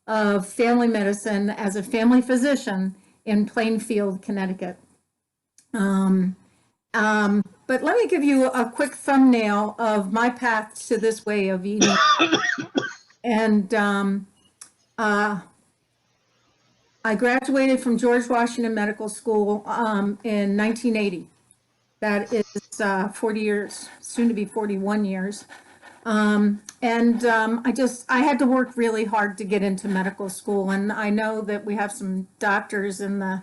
of family medicine as a family physician in Plainfield, Connecticut. But let me give you a quick thumbnail of my path to this way of eating. And I graduated from George Washington Medical School in 1980. That is 40 years, soon to be 41 years. I had to work really hard to get into medical school. And I know that we have some doctors in the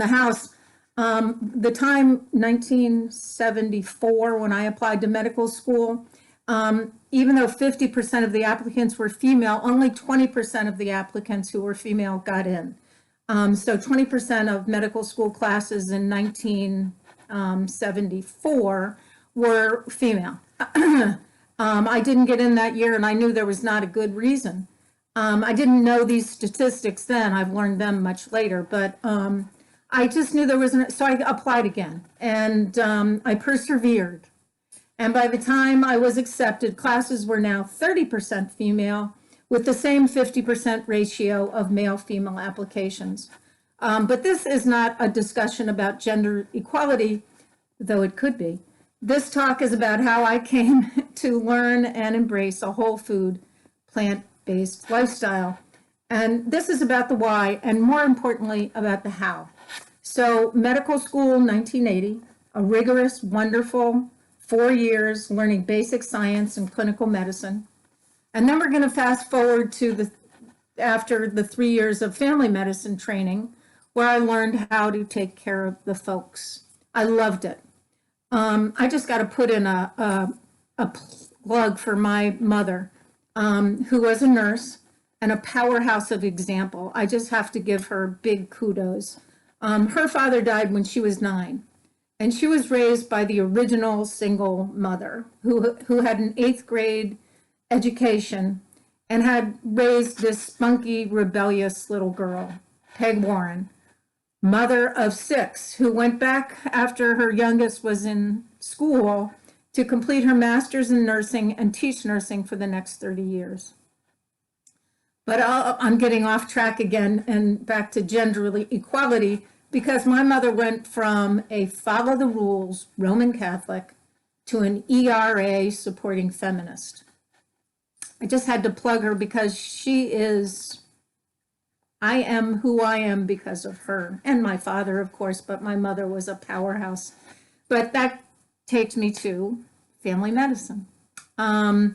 house. The time 1974, when I applied to medical school, even though 50% of the applicants were female, only 20% of the applicants who were female got in. So 20% of medical school classes in 1974 were female. I didn't get in that year, and I knew there was not a good reason. I didn't know these statistics then. I've learned them much later, but I just knew there wasn't, so I applied again, and I persevered. And by the time I was accepted, classes were now 30% female with the same 50% ratio of male-female applications. But this is not a discussion about gender equality, though it could be. This talk is about how I came to learn and embrace a whole food, plant-based lifestyle. And this is about the why, and more importantly, about the how. So medical school, 1980, a rigorous, wonderful 4 years learning basic science and clinical medicine. And then we're going to fast forward to after the 3 years of family medicine training, where I learned how to take care of the folks. I loved it. I just got to put in a plug for my mother, who was a nurse and a powerhouse of example. I just have to give her big kudos. Her father died when she was 9, and she was raised by the original single mother who had an 8th grade education and had raised this spunky, rebellious little girl, Peg Warren, mother of 6, who went back after her youngest was in school to complete her master's in nursing and teach nursing for the next 30 years. But I'm getting off track again and back to gender equality, because my mother went from a follow the rules Roman Catholic to an ERA supporting feminist. I just had to plug her because I am who I am because of her, and my father, of course, but my mother was a powerhouse. But that takes me to family medicine. I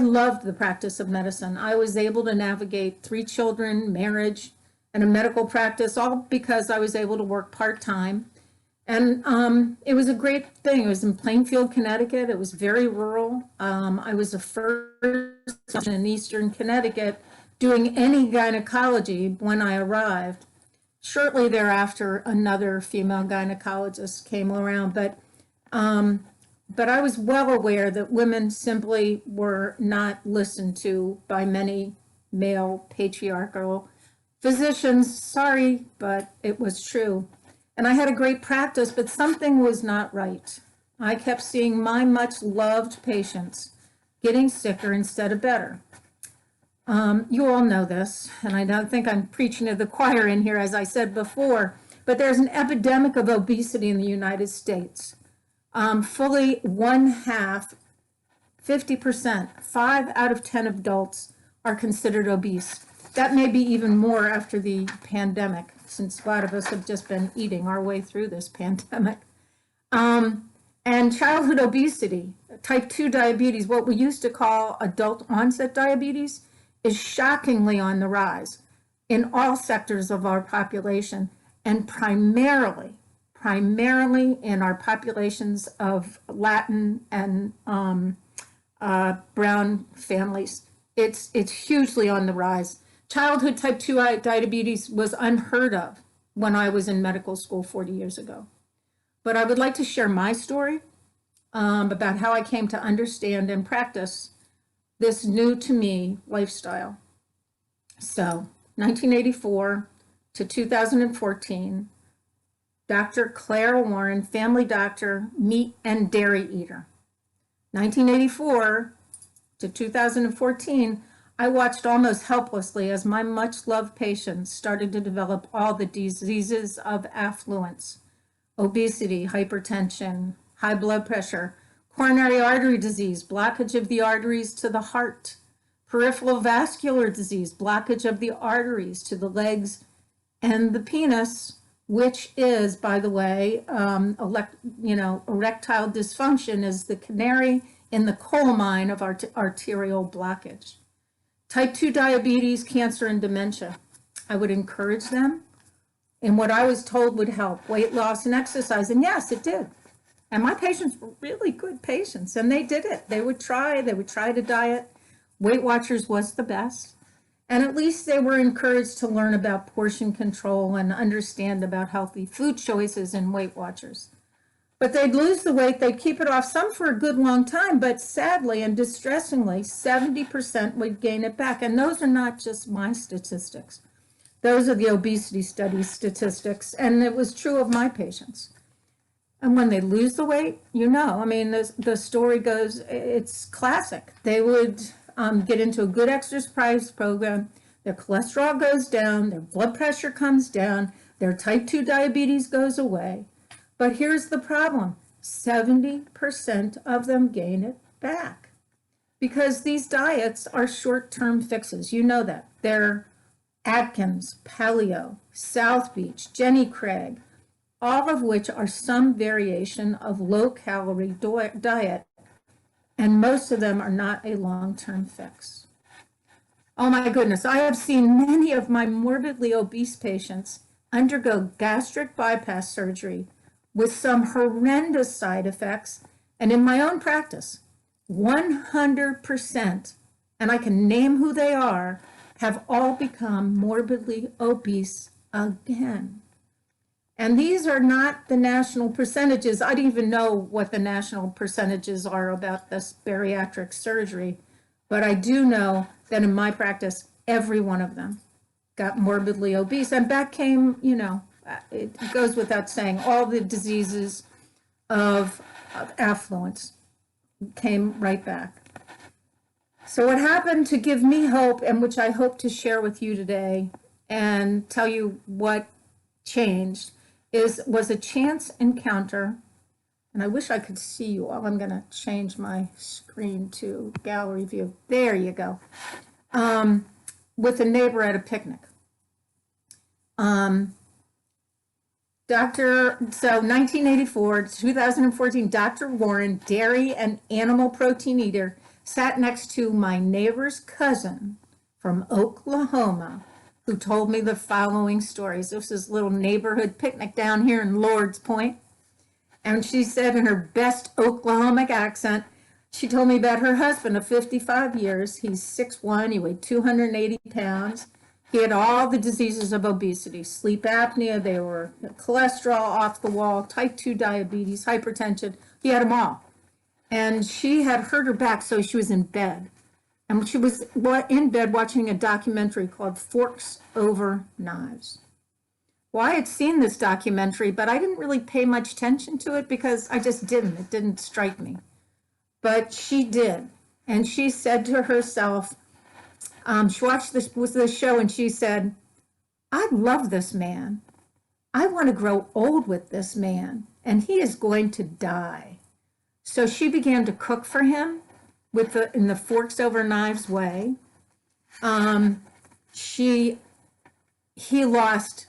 loved the practice of medicine. I was able to navigate 3 children, marriage, and a medical practice, all because I was able to work part-time. And it was a great thing. It was in Plainfield, Connecticut. It was very rural. I was the first in Eastern Connecticut doing any gynecology when I arrived. Shortly thereafter, another female gynecologist came around, but I was well aware that women simply were not listened to by many male patriarchal physicians. Sorry, but it was true. And I had a great practice, but something was not right. I kept seeing my much loved patients getting sicker instead of better. You all know this, and I don't think I'm preaching to the choir in here, as I said before, but there's an epidemic of obesity in the United States. Fully 1/2, 50%, 5 out of 10 adults are considered obese. That may be even more after the pandemic, since a lot of us have just been eating our way through this pandemic. And childhood obesity, type 2 diabetes, what we used to call adult onset diabetes, is shockingly on the rise in all sectors of our population, and primarily in our populations of Latin and brown families. It's hugely on the rise. Childhood type 2 diabetes was unheard of when I was in medical school 40 years ago. But I would like to share my story about how I came to understand and practice this new to me lifestyle. So 1984 to 2014, Dr. Clair Warren, family doctor, meat and dairy eater. 1984 to 2014, I watched almost helplessly as my much-loved patients started to develop all the diseases of affluence: obesity, hypertension, high blood pressure, coronary artery disease, blockage of the arteries to the heart, peripheral vascular disease, blockage of the arteries to the legs and the penis, which is, by the way, erectile dysfunction is the canary in the coal mine of arterial blockage. Type 2 diabetes, cancer, and dementia. I would encourage them in what I was told would help: weight loss and exercise. And yes, it did. And my patients were really good patients, and they did it. They would try to diet. Weight Watchers was the best. And at least they were encouraged to learn about portion control and understand about healthy food choices in Weight Watchers. But they'd lose the weight, they'd keep it off, some for a good long time, but sadly and distressingly, 70% would gain it back. And those are not just my statistics. Those are the obesity study statistics, and it was true of my patients. And when they lose the weight, the story goes, it's classic. They would get into a good exercise program, their cholesterol goes down, their blood pressure comes down, their type 2 diabetes goes away. But here's the problem: 70% of them gain it back because these diets are short-term fixes. You know that. They're Atkins, Paleo, South Beach, Jenny Craig, all of which are some variation of low-calorie diet, and most of them are not a long-term fix. Oh my goodness, I have seen many of my morbidly obese patients undergo gastric bypass surgery with some horrendous side effects, and in my own practice, 100%, and I can name who they are, have all become morbidly obese again. And these are not the national percentages. I don't even know what the national percentages are about this bariatric surgery, but I do know that in my practice, every one of them got morbidly obese. And back came, it goes without saying, all the diseases of affluence came right back. So what happened to give me hope, and which I hope to share with you today and tell you what changed, was a chance encounter, and I wish I could see you all. I'm going to change my screen to gallery view. There you go. With a neighbor at a picnic. So 1984 to 2014, Dr. Warren, dairy and animal protein eater, sat next to my neighbor's cousin from Oklahoma, who told me the following stories. This is a little neighborhood picnic down here in Lord's Point. And she said in her best Oklahomic accent, she told me about her husband of 55 years. He's 6'1", he weighed 280 pounds. He had all the diseases of obesity: sleep apnea, they were cholesterol off the wall, type 2 diabetes, hypertension. He had them all. And she had hurt her back, so she was in bed. And she was in bed watching a documentary called Forks Over Knives. Well, I had seen this documentary, but I didn't really pay much attention to it because I just didn't. It didn't strike me. But she did. And she said to herself, she watched the show and she said, I love this man. I want to grow old with this man, and he is going to die. So she began to cook for him in the Forks Over Knives way. He lost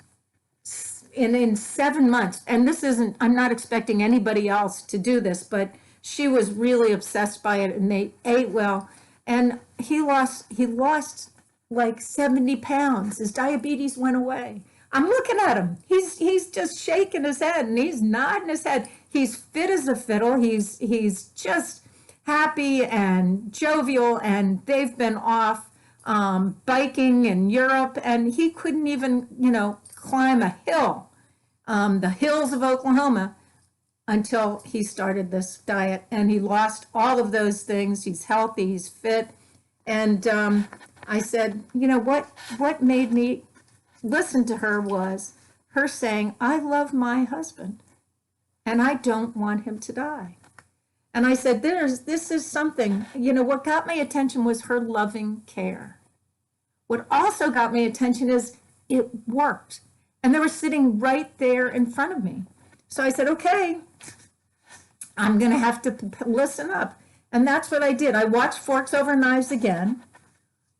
in 7 months, and I'm not expecting anybody else to do this, but she was really obsessed by it, and they ate well, and he lost like 70 pounds. His diabetes went away. I'm looking at him. He's just shaking his head and he's nodding his head. He's fit as a fiddle. He's just happy and jovial, and they've been off biking in Europe, and he couldn't even, climb a hill, the hills of Oklahoma, until he started this diet, and he lost all of those things. He's healthy, he's fit. And I said, what made me listen to her was her saying, I love my husband and I don't want him to die. And I said, this is something, what got my attention was her loving care. What also got my attention is it worked. And they were sitting right there in front of me. So I said, okay, I'm going to have to listen up. And that's what I did. I watched Forks Over Knives again.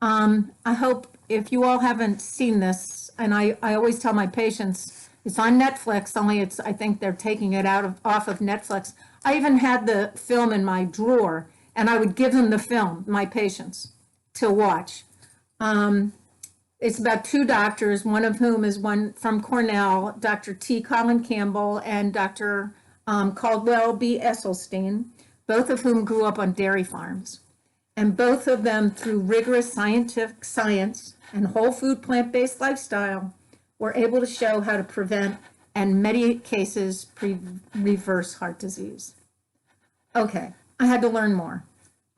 I hope if you all haven't seen this, and I always tell my patients, it's on Netflix, only I think they're taking it off of Netflix. I even had the film in my drawer, and I would give them the film, my patients, to watch. It's about two doctors, one of whom is one from Cornell, Dr. T. Colin Campbell and Dr. Caldwell B. Esselstyn, both of whom grew up on dairy farms. And both of them, through rigorous scientific science and whole food plant-based lifestyle, were able to show how to prevent and in many cases reverse heart disease. Okay, I had to learn more.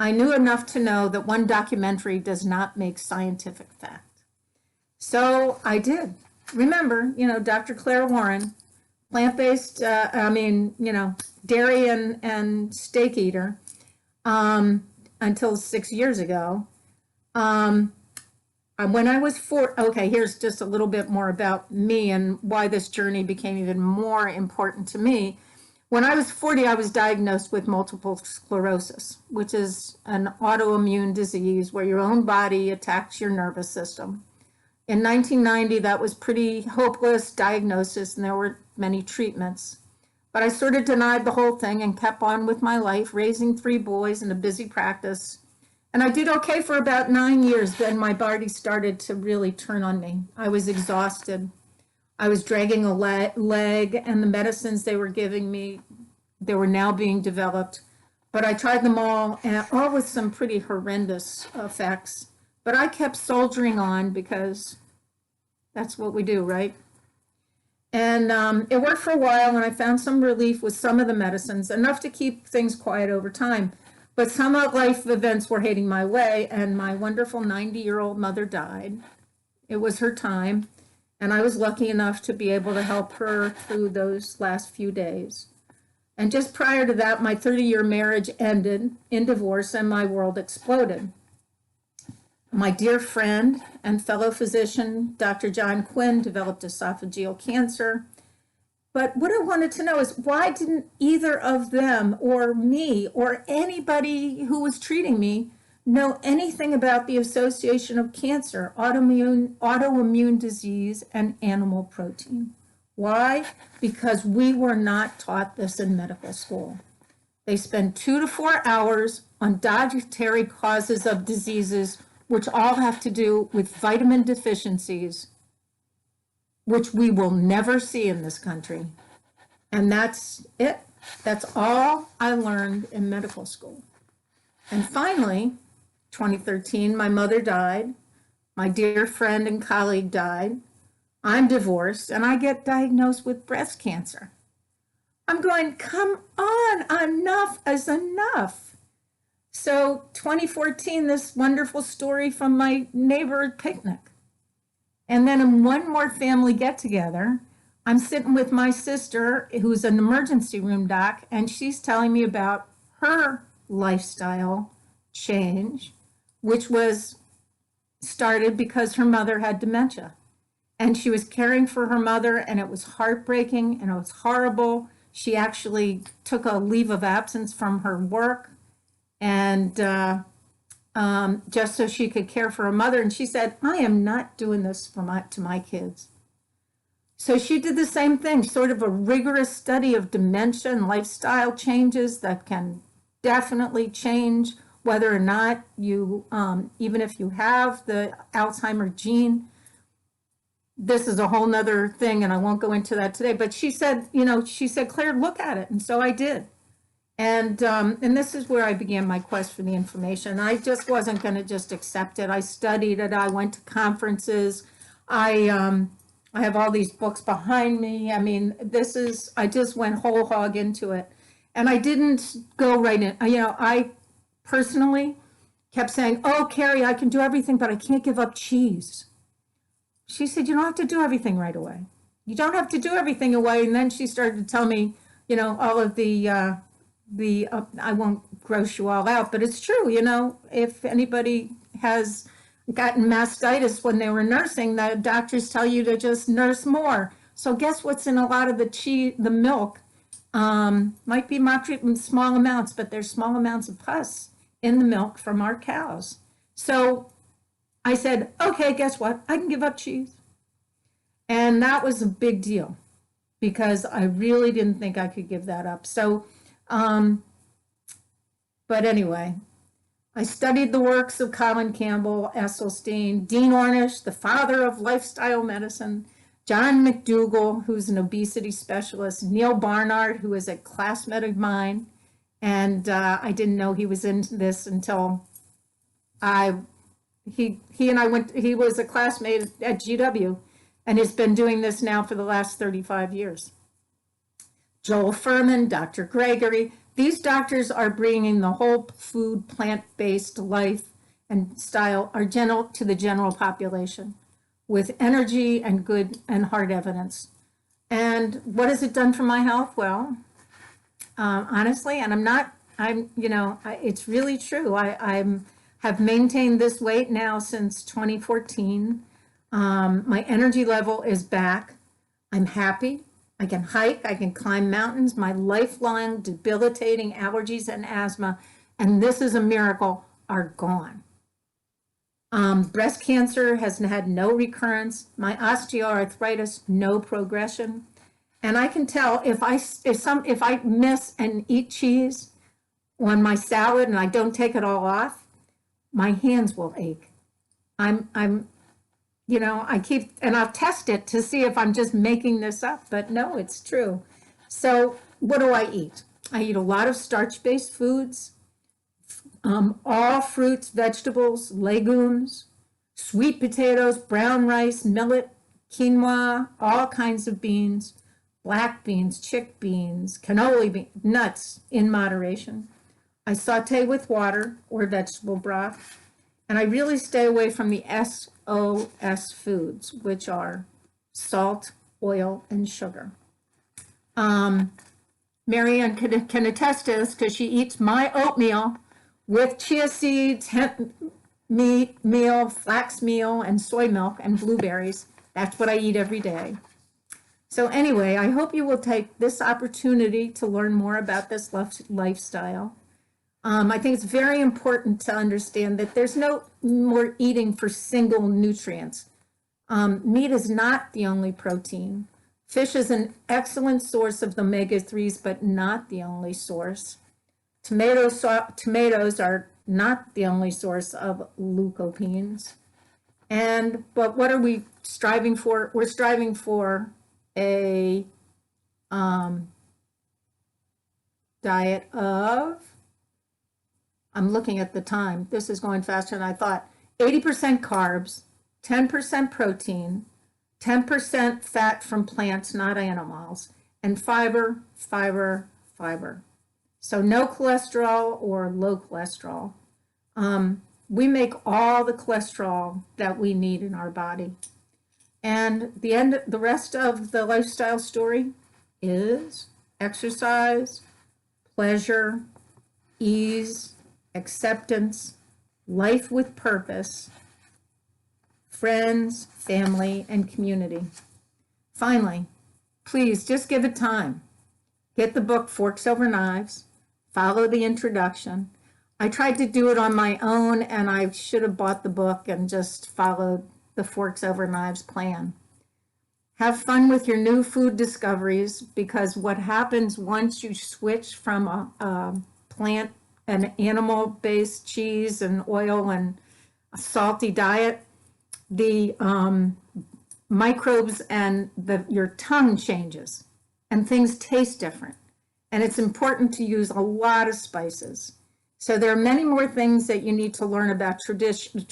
I knew enough to know that one documentary does not make scientific fact. So I did. Remember, Dr. Clair Warren, plant-based, dairy and steak eater, until 6 years ago. When I was okay, here's just a little bit more about me and why this journey became even more important to me. When I was 40, I was diagnosed with multiple sclerosis, which is an autoimmune disease where your own body attacks your nervous system. In 1990, that was pretty hopeless diagnosis, and there were many treatments. But I sort of denied the whole thing and kept on with my life, raising 3 boys in a busy practice. And I did okay for about 9 years. Then my body started to really turn on me. I was exhausted. I was dragging a leg, and the medicines they were giving me, they were now being developed. But I tried them all, and all with some pretty horrendous effects. But I kept soldiering on because that's what we do, right? And it worked for a while, and I found some relief with some of the medicines, enough to keep things quiet over time. But some life events were heading my way, and my wonderful 90-year-old mother died. It was her time, and I was lucky enough to be able to help her through those last few days. And just prior to that, my 30-year marriage ended in divorce, and my world exploded. My dear friend and fellow physician, Dr. John Quinn, developed esophageal cancer. But what I wanted to know is, why didn't either of them or me or anybody who was treating me know anything about the association of cancer, autoimmune disease, and animal protein? Why? Because we were not taught this in medical school. They spend 2 to 4 hours on dietary causes of diseases, which all have to do with vitamin deficiencies, which we will never see in this country. And that's it. That's all I learned in medical school. And finally, 2013, my mother died. My dear friend and colleague died. I'm divorced, and I get diagnosed with breast cancer. I'm going, come on, enough is enough. So 2014, this wonderful story from my neighbor picnic. And then in one more family get together, I'm sitting with my sister, who's an emergency room doc, and she's telling me about her lifestyle change, which was started because her mother had dementia. And she was caring for her mother, and it was heartbreaking, and it was horrible. She actually took a leave of absence from her work, and just so she could care for her mother. And she said, I am not doing this to my kids. So she did the same thing, sort of a rigorous study of dementia and lifestyle changes that can definitely change whether or not you, even if you have the Alzheimer's gene. This is a whole nother thing, and I won't go into that today. But she said, Claire, look at it. And so I did. And this is where I began my quest for the information. I just wasn't going to just accept it. I studied it. I went to conferences. I have all these books behind me. I mean, I just went whole hog into it. And I didn't go right in. I personally kept saying, oh, Carrie, I can do everything, but I can't give up cheese. She said, you don't have to do everything right away. You don't have to do everything away. And then she started to tell me, all of the I won't gross you all out, but it's true. If anybody has gotten mastitis when they were nursing, the doctors tell you to just nurse more. So guess what's in a lot of the milk? Might be small amounts, but there's small amounts of pus in the milk from our cows. So I said, okay, guess what? I can give up cheese. And that was a big deal because I really didn't think I could give that up. So, but anyway, I studied the works of Colin Campbell, Esselstyn, Dean Ornish, the father of lifestyle medicine, John McDougall, who's an obesity specialist, Neil Barnard, who is a classmate of mine, and I didn't know he was into this until he and I went. He was a classmate at GW, and has been doing this now for the last 35 years. Joel Furman, Dr. Gregory. These doctors are bringing the whole food, plant-based life and style to the general population with energy and good and hard evidence. And what has it done for my health? Well, honestly, and it's really true. I have maintained this weight now since 2014. My energy level is back. I'm happy. I can hike, I can climb mountains, my lifelong debilitating allergies and asthma, and this is a miracle, are gone. Breast cancer has had no recurrence, my osteoarthritis, no progression. And I can tell if I miss and eat cheese on my salad and I don't take it all off, my hands will ache. I'll test it to see if I'm just making this up, but no, it's true. So what do I eat? I eat a lot of starch-based foods, all fruits, vegetables, legumes, sweet potatoes, brown rice, millet, quinoa, all kinds of beans, black beans, chickpeas, canola beans, nuts in moderation. I saute with water or vegetable broth, and I really stay away from the SOS foods, which are salt, oil, and sugar. Marianne can attest to this because she eats my oatmeal with chia seeds, hemp meal, flax meal, and soy milk and blueberries. That's what I eat every day. So anyway, I hope you will take this opportunity to learn more about this lifestyle. I think it's very important to understand that there's no more eating for single nutrients. Meat is not the only protein. Fish is an excellent source of the omega-3s, but not the only source. Tomatoes are not the only source of lycopenes. But what are we striving for? We're striving for a diet of, I'm looking at the time, this is going faster than I thought, 80% carbs, 10% protein, 10% fat from plants, not animals, and fiber, fiber, fiber. So no cholesterol or low cholesterol. We make all the cholesterol that we need in our body. And the rest of the lifestyle story is exercise, pleasure, ease, acceptance, life with purpose, friends, family, and community. Finally, please just give it time. Get the book Forks Over Knives, follow the introduction. I tried to do it on my own, and I should have bought the book and just followed the Forks Over Knives plan. Have fun with your new food discoveries, because what happens once you switch from a plant and animal-based cheese and oil and a salty diet, the microbes and your tongue changes and things taste different. And it's important to use a lot of spices. So there are many more things that you need to learn about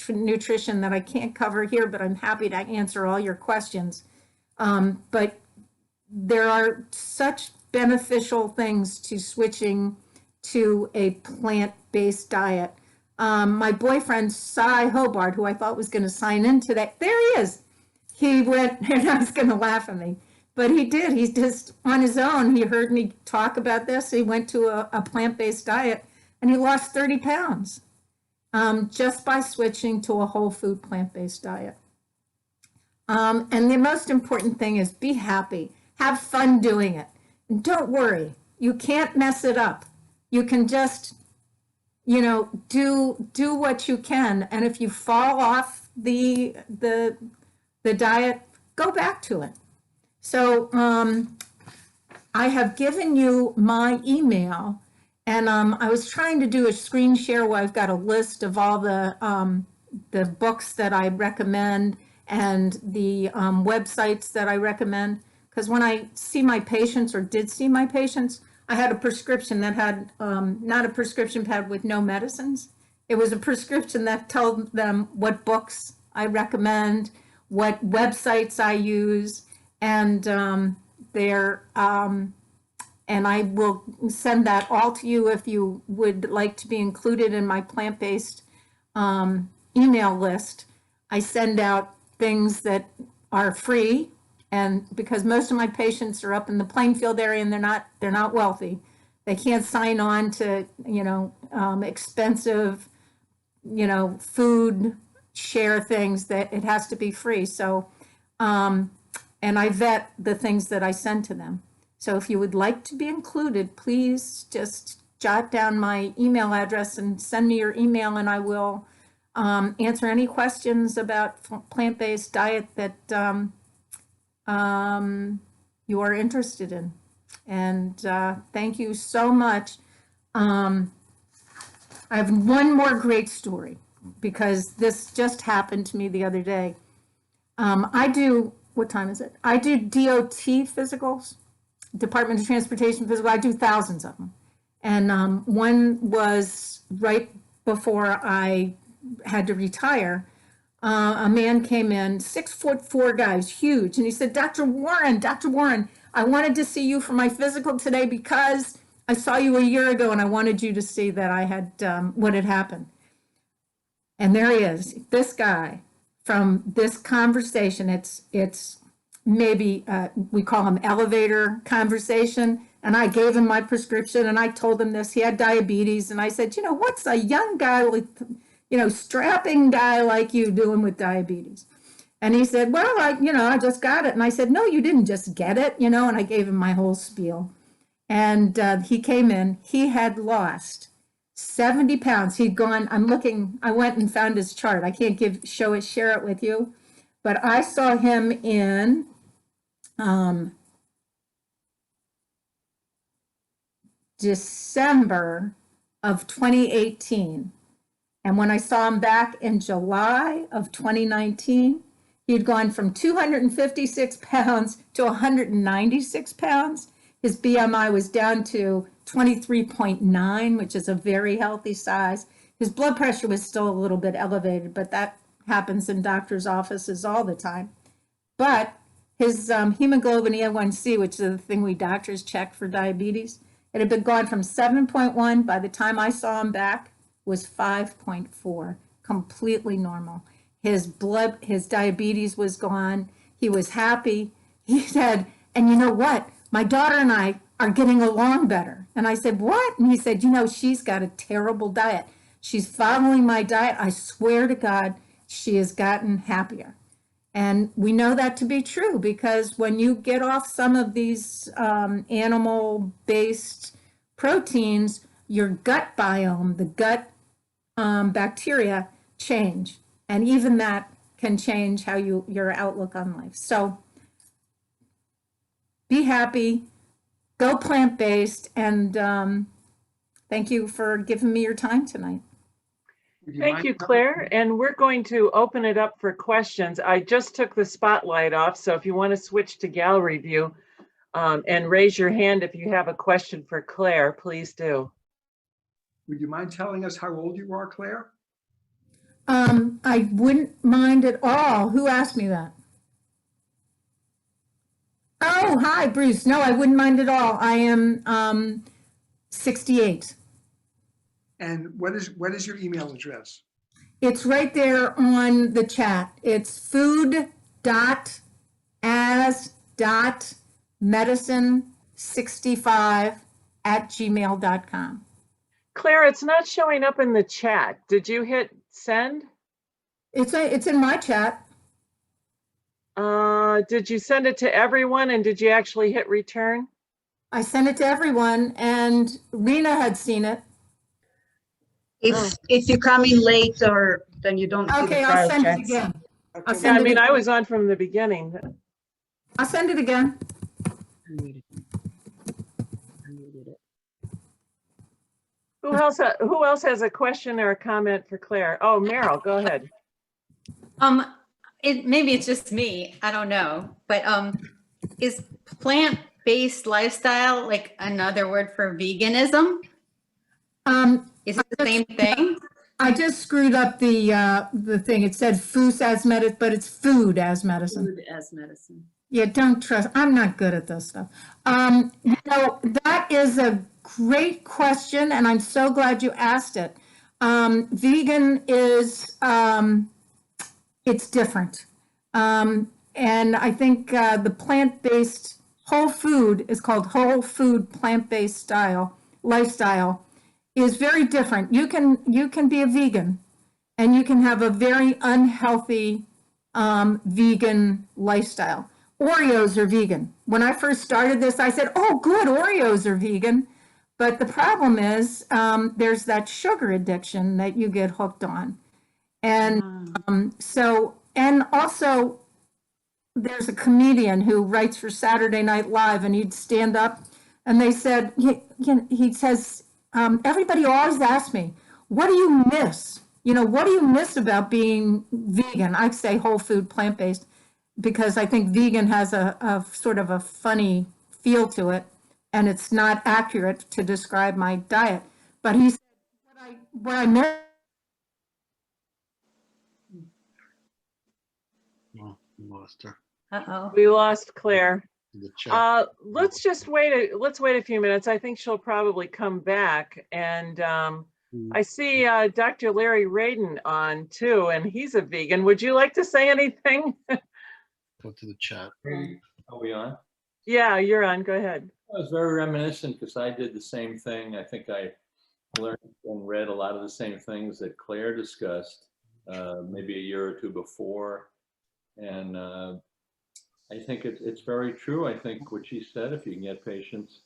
nutrition that I can't cover here, but I'm happy to answer all your questions. But there are such beneficial things to switching to a plant-based diet. My boyfriend, Cy Hobart, who I thought was going to sign in today, there he is. He went, and I was going to laugh at me, but he did. He's just on his own. He heard me talk about this. He went to a plant-based diet, and he lost 30 pounds. just by switching to a whole food plant-based diet. And the most important thing is be happy. Have fun doing it. And don't worry. You can't mess it up. You can just, do what you can. And if you fall off the diet, go back to it. So I have given you my email, and I was trying to do a screen share where I've got a list of all the books that I recommend and the websites that I recommend. Because when I see my patients, or did see my patients, I had a prescription that had not a prescription pad with no medicines. It was a prescription that told them what books I recommend, what websites I use, and and I will send that all to you if you would like to be included in my plant-based email list. I send out things that are free, and because most of my patients are up in the Plainfield area and they're not wealthy, they can't sign on to expensive food share things, that it has to be free. So and I vet the things that I send to them. So if you would like to be included, please just jot down my email address and send me your email, and I will answer any questions about plant-based diet that you are interested in. And thank you so much. I have one more great story, because this just happened to me the other day. What time is it? I do DOT physicals, Department of Transportation physical. I do thousands of them. And one was right before I had to retire. A man came in, 6'4" guy, huge. And he said, Dr. Warren, I wanted to see you for my physical today because I saw you a year ago and I wanted you to see that I had, what had happened. And there he is, this guy. From this conversation, it's maybe, we call him elevator conversation. And I gave him my prescription and I told him this, he had diabetes. And I said, what's a young guy with, strapping guy like you doing with diabetes? And he said, well, I just got it. And I said, no, you didn't just get it, and I gave him my whole spiel. And he came in, he had lost 70 pounds. He'd gone, I went and found his chart. I can't share it with you, but I saw him in December of 2018. And when I saw him back in July of 2019, he'd gone from 256 pounds to 196 pounds. His BMI was down to 23.9, which is a very healthy size. His blood pressure was still a little bit elevated, but that happens in doctors' offices all the time. But his hemoglobin A1C, which is the thing we doctors check for diabetes, it had been gone from 7.1 by the time I saw him back, was 5.4, completely normal. His diabetes was gone. He was happy. He said, and you know what? My daughter and I are getting along better. And I said, what? And he said, she's got a terrible diet. She's following my diet. I swear to God, she has gotten happier. And we know that to be true, because when you get off some of these animal-based proteins, your gut biome, the gut bacteria change. And even that can change how your outlook on life. So be happy, go plant-based, and thank you for giving me your time tonight. Thank you, Claire. And we're going to open it up for questions. I just took the spotlight off, so if you want to switch to gallery view and raise your hand if you have a question for Claire, please do. Would you mind telling us how old you are, Claire? I wouldn't mind at all. Who asked me that? Oh, hi, Bruce. No, I wouldn't mind at all. I am 68. And what is your email address? It's right there on the chat. It's food.as.medicine65@gmail.com. Claire, it's not showing up in the chat. Did you hit send? It's in my chat. Did you send it to everyone and did you actually hit return? I sent it to everyone and Rena had seen it. If you come in late or then you don't see the Okay, I'll prior send it chats. again. I'll Yeah, send I it mean, I again. was on from the beginning. I'll send it again. Who else has a question or a comment for Claire? Oh, Meryl, go ahead. Maybe it's just me, I don't know, but is plant-based lifestyle like another word for veganism? Is it the same thing? I just screwed up the thing. It said food as medicine, but it's food as medicine. Food as medicine. Yeah, don't trust. I'm not good at this stuff. You know, that is a great question, and I'm so glad you asked it. Vegan is it's different, and I think the plant-based whole food is called whole food plant-based lifestyle is very different. You can be a vegan, and you can have a very unhealthy vegan lifestyle. Oreos are vegan. When I first started this, I said, oh, good, Oreos are vegan. But the problem is there's that sugar addiction that you get hooked on. And and also there's a comedian who writes for Saturday Night Live, and he'd stand up and they said, he says, everybody always asks me, what do you miss? You know, what do you miss about being vegan? I'd say whole food, plant-based, because I think vegan has a sort of a funny feel to it, and it's not accurate to describe my diet. But he said, what I miss. Oh, lost her. Uh-oh. We lost Claire. In the chat. Let's just wait a few minutes. I think she'll probably come back. And I see Dr. Larry Radin on too, and he's a vegan. Would you like to say anything? Go to the chat. Are we on? Yeah, you're on. Go ahead. I was very reminiscent because I did the same thing. I think I learned and read a lot of the same things that Claire discussed maybe a year or two before. And I think it's very true. I think what she said, if you can get patients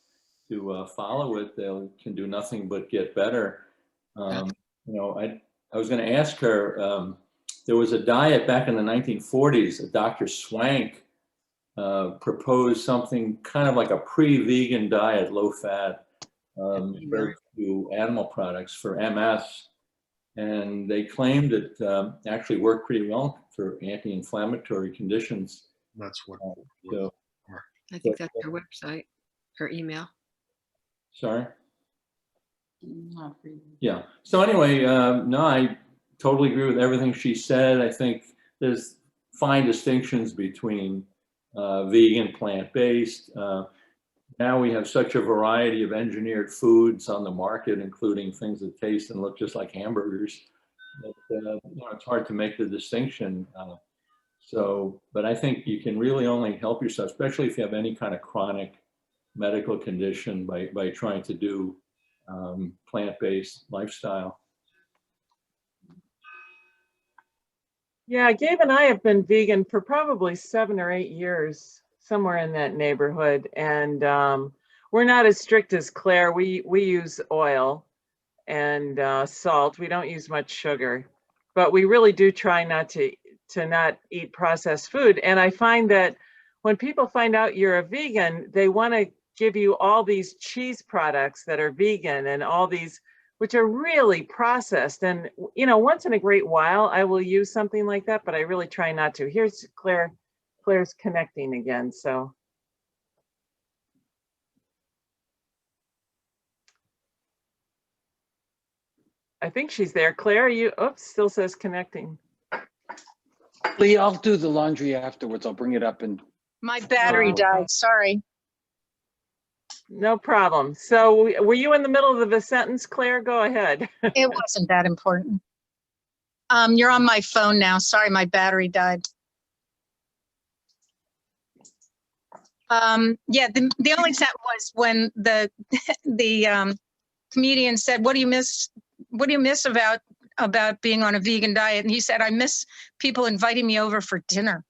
to follow it, they can do nothing but get better. You know, I was going to ask her, there was a diet back in the 1940s, Dr. Swank proposed something kind of like a pre-vegan diet, low fat, very few animal products for MS. And they claimed it actually worked pretty well for anti-inflammatory conditions. That's what. So, I think that's her website, her email. sorry? Yeah. So anyway, no, I totally agree with everything she said. I think there's fine distinctions between vegan, plant-based. Now we have such a variety of engineered foods on the market, including things that taste and look just like hamburgers. That, you know, it's hard to make the distinction. But I think you can really only help yourself, especially if you have any kind of chronic medical condition, by trying to do plant-based lifestyle. Yeah, Gabe and I have been vegan for probably 7 or 8 years, somewhere in that neighborhood. And we're not as strict as Claire. We use oil and salt. We don't use much sugar, but we really do try not to not eat processed food. And I find that when people find out you're a vegan, they want to give you all these cheese products that are vegan and all these, which are really processed. And, you know, once in a great while, I will use something like that, but I really try not to. Here's Claire. Claire's connecting again, so. I think she's there. Claire, you, oops, still says connecting. Lee, I'll do the laundry afterwards. I'll bring it up and. My battery died, sorry. No problem. So were you in the middle of the sentence, Claire? Go ahead. It wasn't that important. You're on my phone now. Sorry, my battery died. Yeah, the only set was when the comedian said, what do you miss? What do you miss about being on a vegan diet? And he said, I miss people inviting me over for dinner.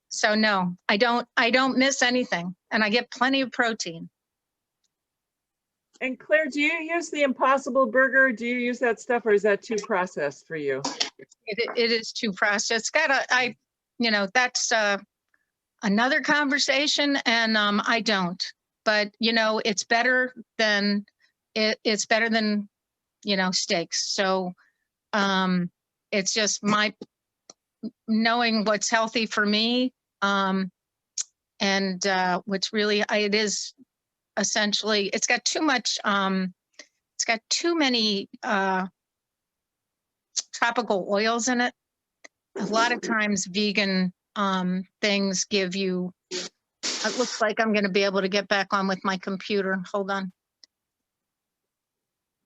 So no, I don't miss anything, and I get plenty of protein. And Claire, do you use the Impossible Burger? Do you use that stuff, or is that too processed for you? It is too processed. That's another conversation, and I don't. But it's better than steaks. So it's just my knowing what's healthy for me, and what's really it is essentially it's got too much. It's got too many tropical oils in it. A lot of times vegan things give you, it looks like I'm going to be able to get back on with my computer. Hold on.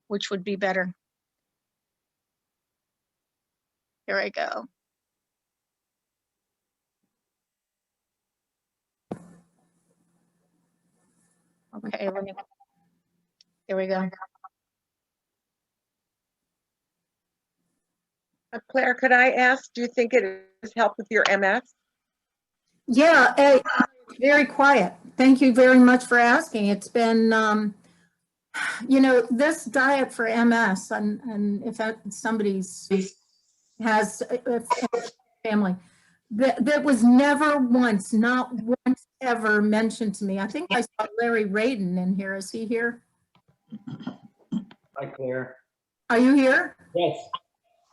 Which would be better. Here I go. Okay, here we go. Claire, could I ask, do you think it has helped with your MS? Yeah, very quiet. Thank you very much for asking. It's been, this diet for MS, and if somebody's has a family, that was never once, not once ever mentioned to me. I think I saw Larry Radin in here. Is he here? Hi, Claire. Are you here? Yes.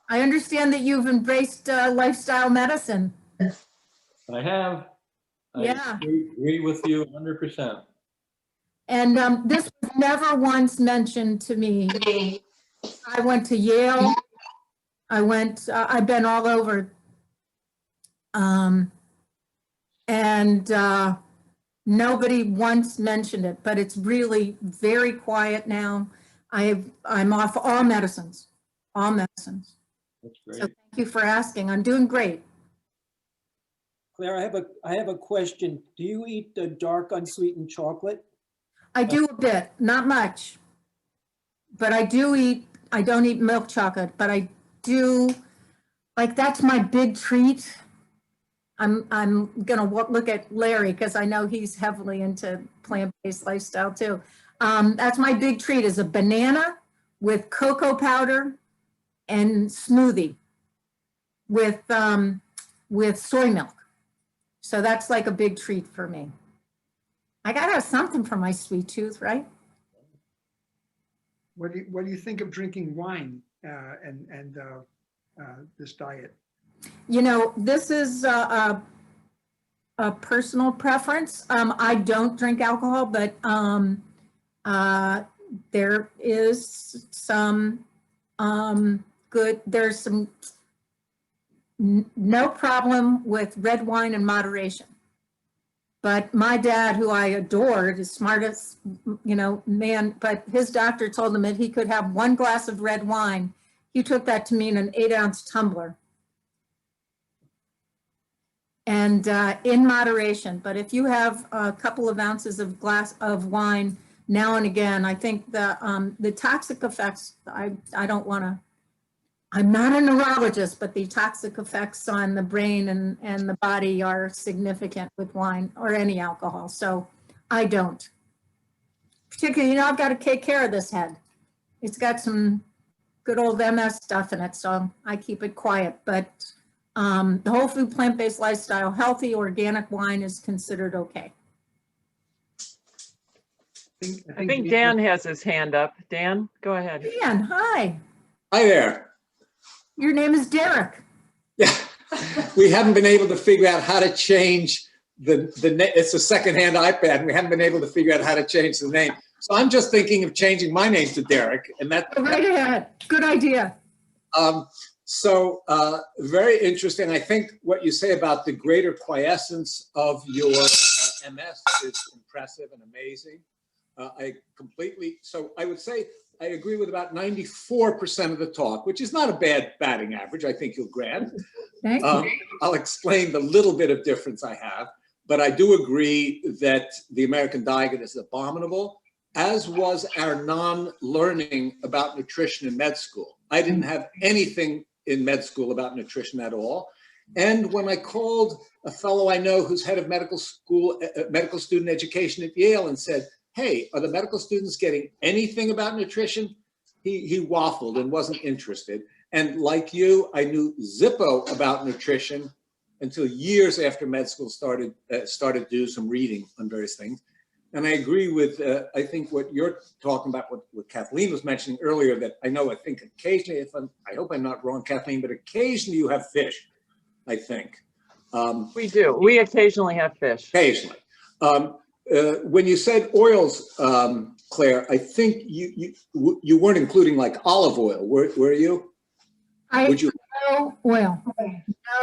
I understand that you've embraced lifestyle medicine. I have. Yeah. I agree with you 100%. And this was never once mentioned to me. I went to Yale. I've been all over. And nobody once mentioned it, but it's really very quiet now. I'm off all medicines. That's great. So thank you for asking. I'm doing great. Claire, I have a question. Do you eat the dark unsweetened chocolate? I do a bit, not much, but I don't eat milk chocolate, but I do, that's my big treat. I'm gonna look at Larry because I know he's heavily into plant-based lifestyle too. That's my big treat, is a banana with cocoa powder and smoothie with soy milk. So that's like a big treat for me. I gotta have something for my sweet tooth, right? What do you think of drinking wine and this diet? This is a personal preference. I don't drink alcohol, but there is some there's some no problem with red wine in moderation. But my dad, who I adored, is smartest, man, but his doctor told him that he could have 1 glass of red wine. He took that to mean an 8-ounce tumbler. And in moderation, but if you have a couple of ounces of glass of wine now and again, I think the toxic effects, I don't want to, I'm not a neurologist, but the toxic effects on the brain and the body are significant with wine or any alcohol. So I don't. Particularly, I've got to take care of this head. It's got some good old MS stuff in it, so I keep it quiet. But the whole food plant-based lifestyle, healthy organic wine is considered okay. I think Dan has his hand up. Dan, go ahead. Dan, hi. Hi there. Your name is Derek. Yeah, we haven't been able to figure out how to change it's a secondhand iPad, and we haven't been able to figure out how to change the name. So I'm just thinking of changing my name to Derek, and that. Right ahead. Good idea. Very interesting. I think what you say about the greater quiescence of your MS is impressive and amazing. So I would say I agree with about 94% of the talk, which is not a bad batting average, I think you'll grant. Thank you. I'll explain the little bit of difference I have, but I do agree that the American diet is abominable. as was our non-learning about nutrition in med school. I didn't have anything in med school about nutrition at all. And when I called a fellow I know who's head of medical school, medical student education at Yale and said, hey, are the medical students getting anything about nutrition? He waffled and wasn't interested. And like you, I knew zippo about nutrition until years after med school started to do some reading on various things. And I agree with, I think what you're talking about, what Kathleen was mentioning earlier, that I think occasionally, I hope I'm not wrong, Kathleen, but occasionally you have fish, I think. We do. We occasionally have fish. Occasionally. When you said oils, Claire, I think you weren't including like olive oil, were you? No oil.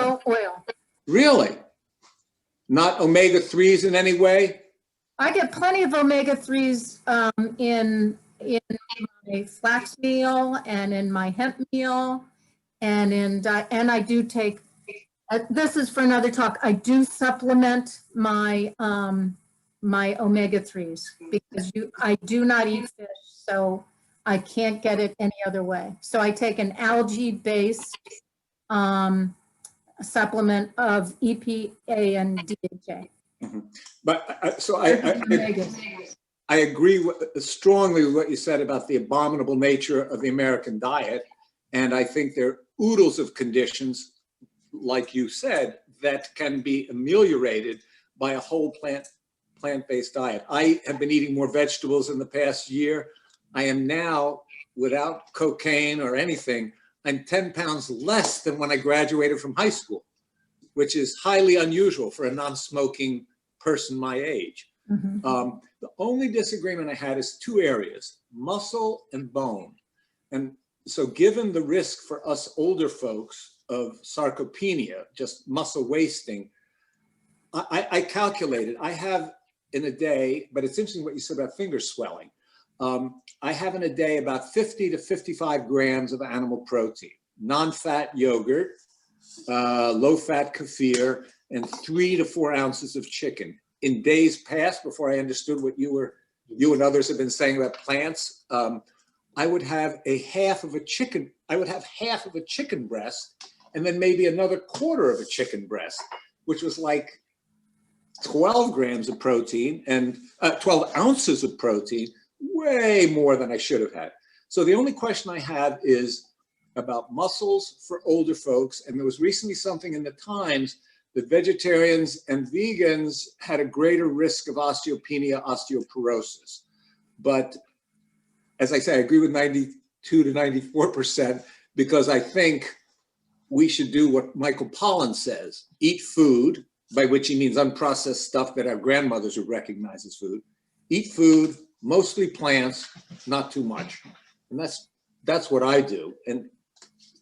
No oil. Really? Not omega-3s in any way? I get plenty of omega-3s in my flax meal and in my hemp meal, and I do take. This is for another talk. I do supplement my my omega-3s because I do not eat fish, so I can't get it any other way. So I take an algae-based supplement of EPA and DHA. Mm-hmm. But so I agree strongly with what you said about the abominable nature of the American diet. And I think there are oodles of conditions, like you said, that can be ameliorated by a whole plant-based diet. I have been eating more vegetables in the past year. I am now, without cocaine or anything, I'm 10 pounds less than when I graduated from high school, which is highly unusual for a non-smoking person my age. Mm-hmm. The only disagreement I had is two areas, muscle and bone. And so given the risk for us older folks of sarcopenia, just muscle wasting, I calculated, I have in a day, but it's interesting what you said about finger swelling. I have in a day about 50 to 55 grams of animal protein, non-fat yogurt, low-fat kefir, and 3 to 4 ounces of chicken. In days past, before I understood what you and others have been saying about plants, I would have half of a chicken breast, and then maybe another quarter of a chicken breast, which was like 12 grams of protein and 12 ounces of protein, way more than I should have had. So the only question I have is about muscles for older folks. And there was recently something in the Times that vegetarians and vegans had a greater risk of osteopenia, osteoporosis. But as I say, I agree with 92 to 94%, because I think we should do what Michael Pollan says, eat food, by which he means unprocessed stuff that our grandmothers would recognize as food. Eat food, mostly plants, not too much. And that's what I do, and it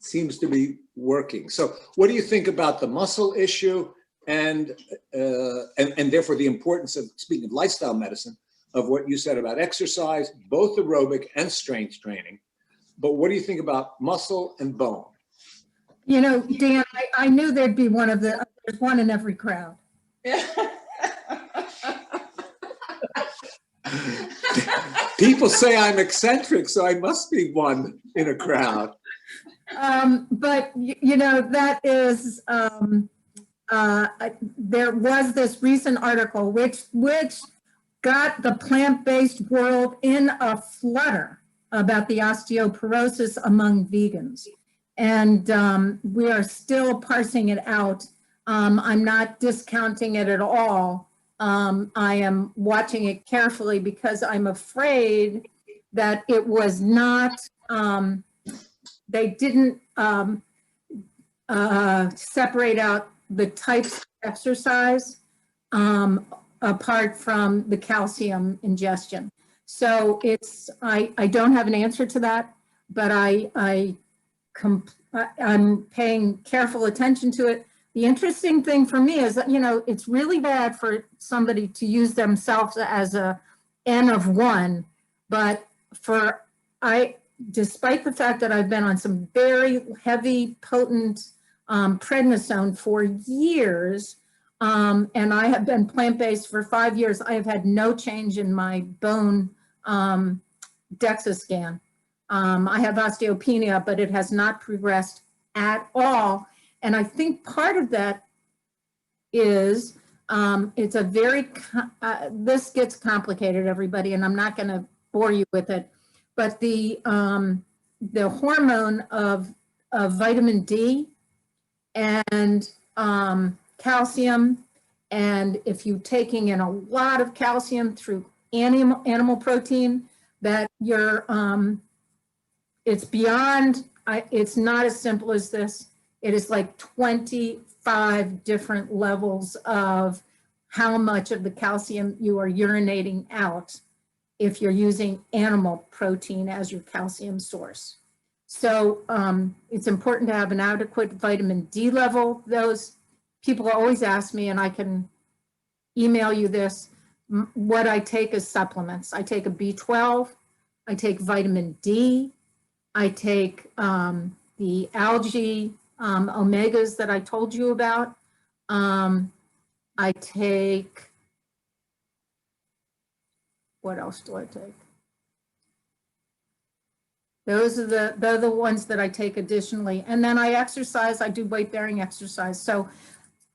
seems to be working. So what do you think about the muscle issue and therefore the importance of, speaking of lifestyle medicine, of what you said about exercise, both aerobic and strength training? But what do you think about muscle and bone? You know, Dan, I knew there'd be there's one in every crowd. People say I'm eccentric, so I must be one in a crowd. But you know, that is, there was this recent article which got the plant-based world in a flutter about the osteoporosis among vegans. And we are still parsing it out. I'm not discounting it at all. I am watching it carefully because I'm afraid that it was not, they didn't separate out the types of exercise apart from the calcium ingestion. So I don't have an answer to that, but I'm paying careful attention to it. The interesting thing for me is that, you know, it's really bad for somebody to use themselves as a N of 1, but despite the fact that I've been on some very heavy, potent prednisone for years, and I have been plant-based for 5 years, I have had no change in my bone DEXA scan. I have osteopenia, but it has not progressed at all. And I think part of that is it's a very, this gets complicated, everybody, and I'm not going to bore you with it, but the hormone of vitamin D and calcium, and if you're taking in a lot of calcium through animal protein, that you're, it's beyond, it's not as simple as this. It is like 25 different levels of how much of the calcium you are urinating out if you're using animal protein as your calcium source. So it's important to have an adequate vitamin D level. Those people always ask me, and I can email you this, what I take as supplements. I take a B12, I take vitamin D, I take the algae omegas that I told you about. I take, what else do I take? Those are they're the ones that I take additionally. And then I exercise, I do weight bearing exercise. So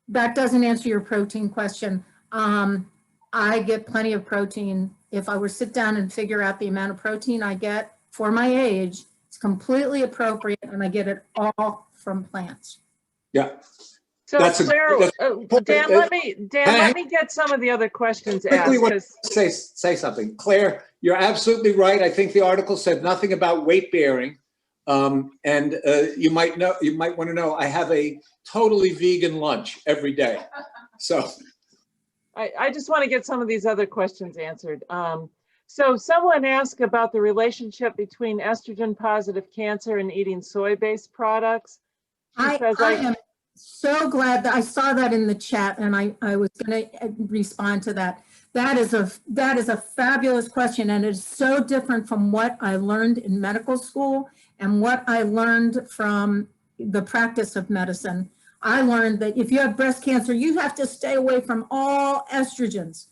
that doesn't answer your protein question. I get plenty of protein. If I were to sit down and figure out the amount of protein I get for my age, it's completely appropriate, and I get it all from plants. Yeah. So Claire, Dan, let me get some of the other questions asked. Want to say something. Claire, you're absolutely right. I think the article said nothing about weight bearing. And you might want to know, I have a totally vegan lunch every day. So I just want to get some of these other questions answered. So someone asked about the relationship between estrogen positive cancer and eating soy-based products. I am so glad that I saw that in the chat, and I was going to respond to that. That is a fabulous question, and it's so different from what I learned in medical school and what I learned from the practice of medicine. I learned that if you have breast cancer, you have to stay away from all estrogens.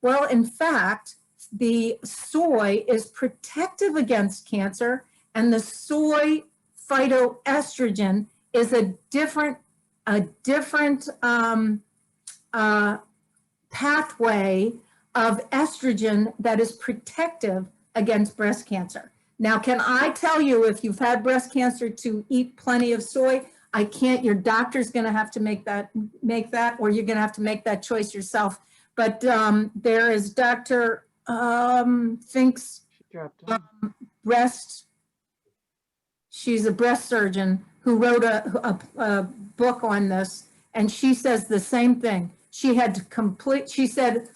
Well, in fact, the soy is protective against cancer, and the soy phytoestrogen is a different pathway of estrogen that is protective against breast cancer. Now, can I tell you if you've had breast cancer to eat plenty of soy? I can't. Your doctor's going to have to make that, or you're going to have to make that choice yourself. But there is Dr. Fink's breast. She's a breast surgeon who wrote a book on this, and she says the same thing. She had to complete. She said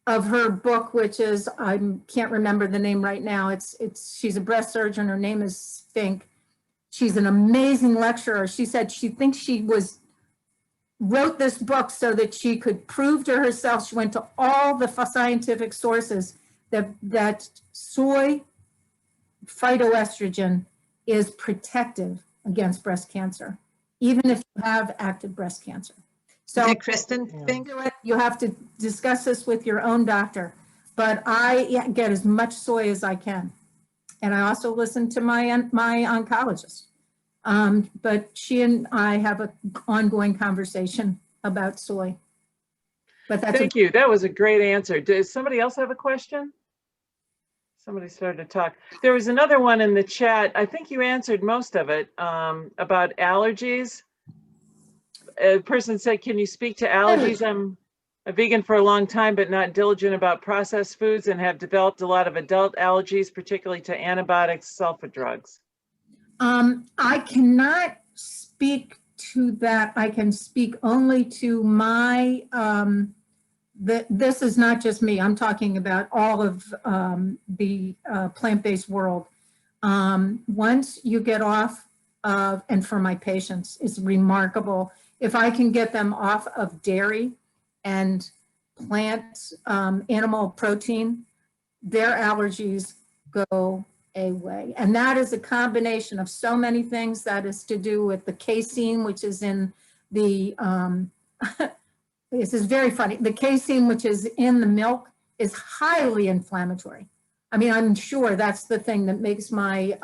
of her book, which is, I can't remember the name right now. She's a breast surgeon. Her name is Fink. She's an amazing lecturer. She said she thinks she wrote this book so that she could prove to herself, she went to all the scientific sources, that soy phytoestrogen is protective against breast cancer, even if you have active breast cancer. So Okay, Kristen, you have to discuss this with your own doctor, but I get as much soy as I can. And I also listen to my oncologist. But she and I have an ongoing conversation about soy. But that's Thank you. That was a great answer. Does somebody else have a question? Somebody started to talk. There was another one in the chat. I think you answered most of it, about allergies. A person said, can you speak to allergies? I'm a vegan for a long time, but not diligent about processed foods and have developed a lot of adult allergies, particularly to antibiotics, sulfa drugs. I cannot speak to that. I can speak only to my, this is not just me. I'm talking about all of the plant-based world. Once you get off of, and for my patients, it's remarkable. If I can get them off of dairy and plant animal protein, their allergies go away. And that is a combination of so many things. That is to do with the casein, which is in the, this is very funny. The casein, which is in the milk, is highly inflammatory. I mean, I'm sure that's the thing that makes my,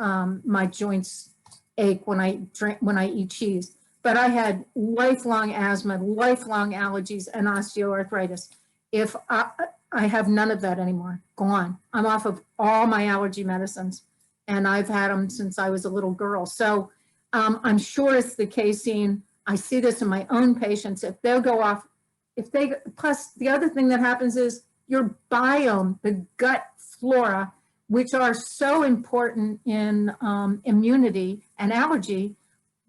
my joints ache when I eat cheese. But I had lifelong asthma, lifelong allergies, and osteoarthritis. If I have none of that anymore, gone. I'm off of all my allergy medicines, and I've had them since I was a little girl. So I'm sure it's the casein. I see this in my own patients. If they'll go off, plus the other thing that happens is your biome, the gut flora, which are so important in immunity and allergy,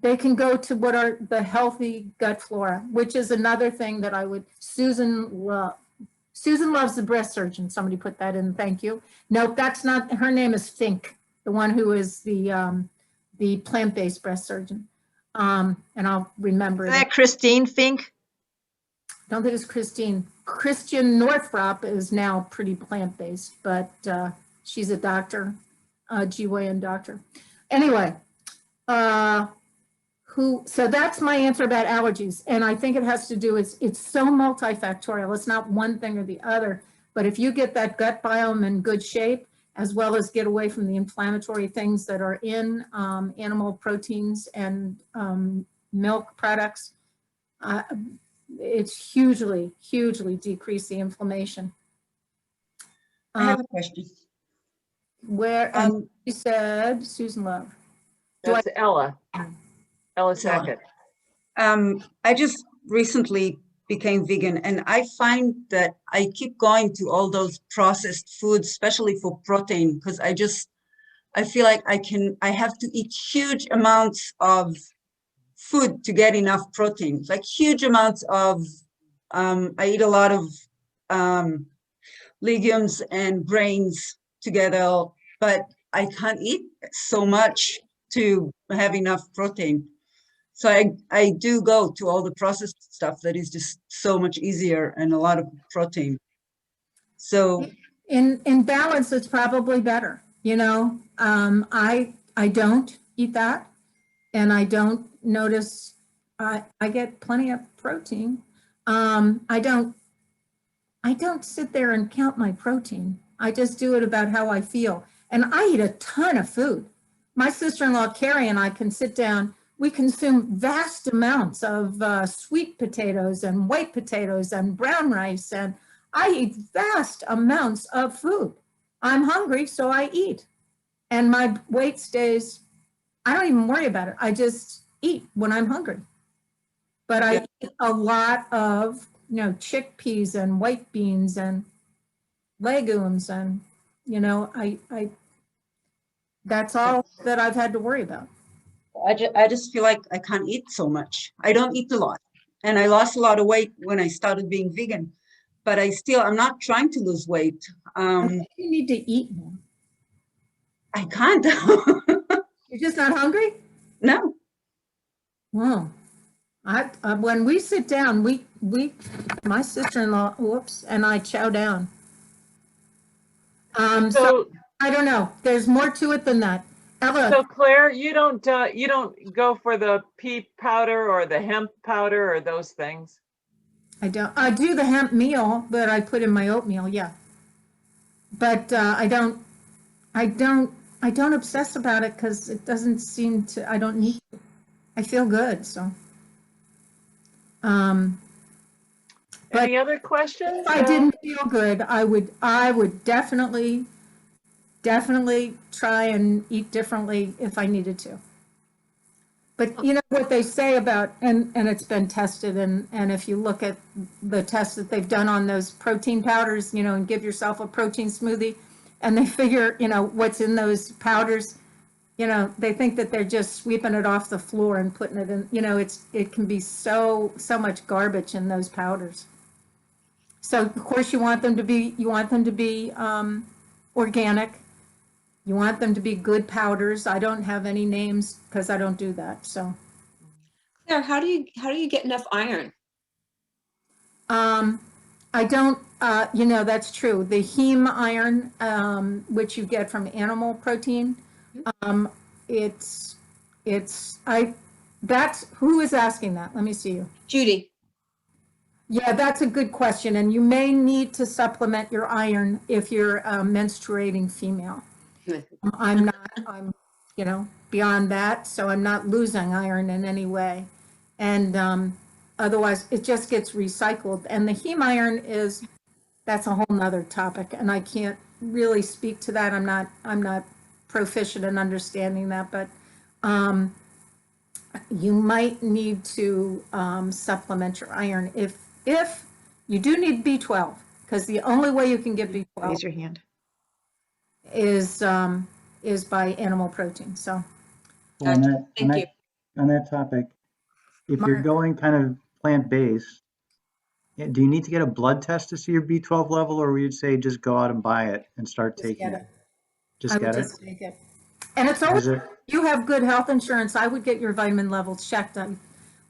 they can go to what are the healthy gut flora, which is another thing that I would, Susan loves the breast surgeon. Somebody put that in, thank you. Nope, that's not, her name is Fink, the one who is the plant-based breast surgeon. And I'll remember Is that Christine Fink? Don't think it's Christine. Christian Northrop is now pretty plant-based, but she's a doctor, GYN doctor. Anyway, so that's my answer about allergies. And I think it has to do with, it's so multifactorial. It's not one thing or the other, but if you get that gut biome in good shape, as well as get away from the inflammatory things that are in animal proteins and milk products, it's hugely, hugely decreased the inflammation. I have a question. You said, Susan Love. That's Ella Sackett. I just recently became vegan, and I find that I keep going to all those processed foods, especially for protein, because I feel like I have to eat huge amounts of food to get enough protein, like huge amounts of, I eat a lot of legumes and grains together, but I can't eat so much to have enough protein. So I do go to all the processed stuff that is just so much easier and a lot of protein. So in balance, it's probably better. You know, I don't eat that, and I don't notice. I get plenty of protein. I don't sit there and count my protein. I just do it about how I feel, and I eat a ton of food. My sister-in-law Carrie and I can sit down. We consume vast amounts of sweet potatoes and white potatoes and brown rice, and I eat vast amounts of food. I'm hungry, so I eat. And my weight stays, I don't even worry about it. I just eat when I'm hungry. But I eat a lot of, chickpeas and white beans and legumes, and, that's all that I've had to worry about. I just feel like I can't eat so much. I don't eat a lot. And I lost a lot of weight when I started being vegan, but I'm not trying to lose weight. I think you need to eat more. I can't. You're just not hungry? No. Well, when we sit down, my sister-in-law, and I chow down. So I don't know. There's more to it than that. Ella. So Claire, you don't go for the pea powder or the hemp powder or those things? I don't. I do the hemp meal that I put in my oatmeal, yeah. But I don't obsess about it because it doesn't seem to. I don't need to. I feel good, so. Any other questions? If I didn't feel good, I would definitely try and eat differently if I needed to. But you know what they say about, and it's been tested, and if you look at the tests that they've done on those protein powders, and give yourself a protein smoothie, and they figure, what's in those powders, they think that they're just sweeping it off the floor and putting it in, it can be so much garbage in those powders. So of course you want them to be organic. You want them to be good powders. I don't have any names because I don't do that. So, Claire, how do you get enough iron? I don't. That's true. The heme iron, which you get from animal protein, that's who is asking that? Let me see you. Judy. Yeah, that's a good question, and you may need to supplement your iron if you're a menstruating female. I'm not, you know, beyond that, so I'm not losing iron in any way. And otherwise, it just gets recycled. And the heme iron is, that's a whole nother topic, and I can't really speak to that. I'm not proficient in understanding that, but you might need to supplement your iron if you do need B12, because the only way you can get B12 Raise your hand. is by animal protein. So Well, Thank you. on that topic, if you're Mark. going kind of plant-based, do you need to get a blood test to see your B12 level, or would you say just go out and buy it and start taking get it? it. Just I would get it? just take it. And it's always, Is it? you have good health insurance, I would get your vitamin levels checked.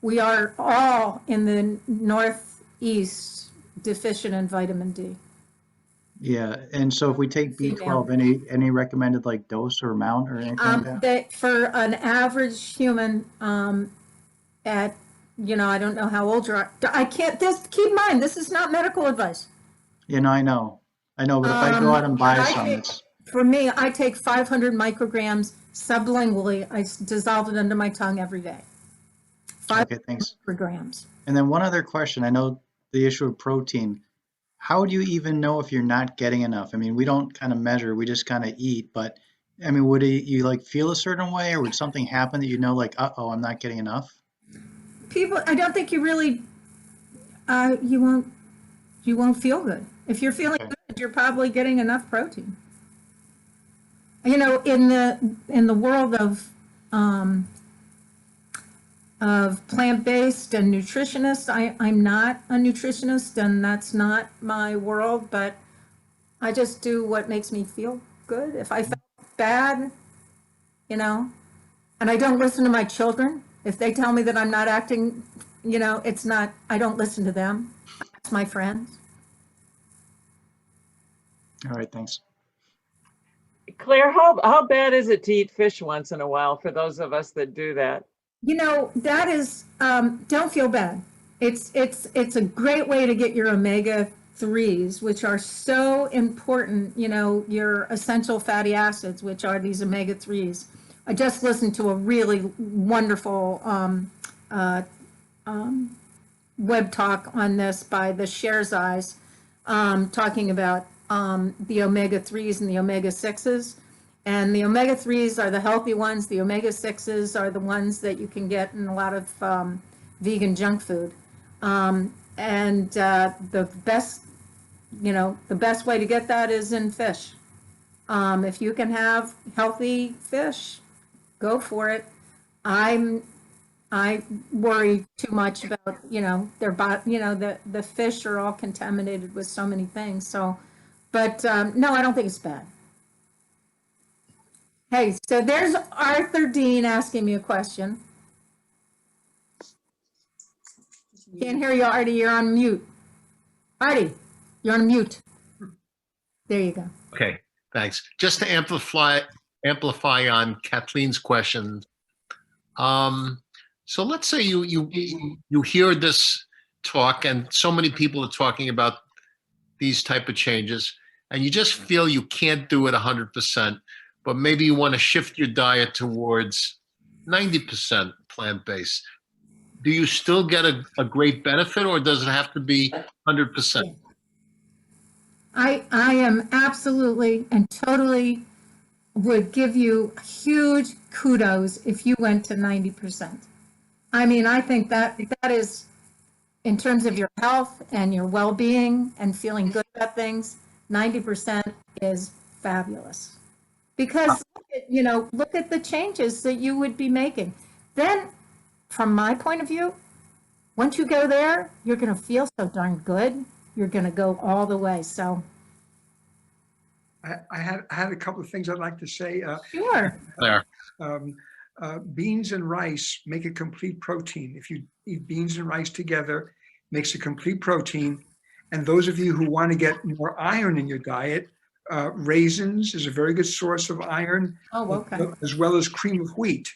We are all in the Northeast deficient in vitamin D. Yeah, and so if we take Female. B12, any recommended like dose or amount or anything like that? That for an average human, at, you know, I don't know how old you are. I can't, keep in mind, this is not medical advice. You know, I know, but if I go out and buy some, it's, For me, I take 500 micrograms sublingually. I dissolve it under my tongue every day. 5 okay, thanks. micrograms. And then one other question, I know the issue of protein. How do you even know if you're not getting enough? I mean, we don't kind of measure, we just kind of eat, but I mean, would you like feel a certain way, or would something happen that you know, like, uh-oh, I'm not getting enough? People, I don't think you really, you won't feel good. If you're feeling Okay. good, you're probably getting enough protein. You know, in the world of plant-based and nutritionists, I'm not a nutritionist, and that's not my world, but I just do what makes me feel good. If I felt bad, you know, and I don't listen to my children. If they tell me that I'm not acting, you know, it's not, I don't listen to them. It's my friends. All right, thanks. Claire, how bad is it to eat fish once in a while for those of us that do that? You know, that is, don't feel bad. It's a great way to get your omega-3s, which are so important, you know, your essential fatty acids, which are these omega-3s. I just listened to a really wonderful web talk on this by the Shares Eyes, talking about the omega-3s and the omega-6s. And the omega-3s are the healthy ones. The omega-6s are the ones that you can get in a lot of vegan junk food. The best, you know, the best way to get that is in fish. If you can have healthy fish, go for it. I worry too much about, you know, the fish are all contaminated with so many things. So, but no, I don't think it's bad. Hey, so there's Arthur Dean asking me a question. Can't hear you, Artie, you're on mute. Artie, you're on mute. There you go. Okay, thanks. Just to amplify on Kathleen's question. So let's say you hear this talk, and so many people are talking about these type of changes, and you just feel you can't do it 100%, but maybe you want to shift your diet towards 90% plant-based. Do you still get a great benefit, or does it have to be 100%? I am absolutely and totally would give you huge kudos if you went to 90%. I mean, I think that is, in terms of your health and your well-being and feeling good about things, 90% is fabulous. Because, you know, look at the changes that you would be making. Then, from my point of view, once you go there, you're going to feel so darn good. You're going to go all the way. So I had a couple of things I'd like to say. sure. There. Beans and rice make a complete protein. If you eat beans and rice together, makes a complete protein. And those of you who want to get more iron in your diet, raisins is a very good source of iron. Oh, okay. As well as cream of wheat.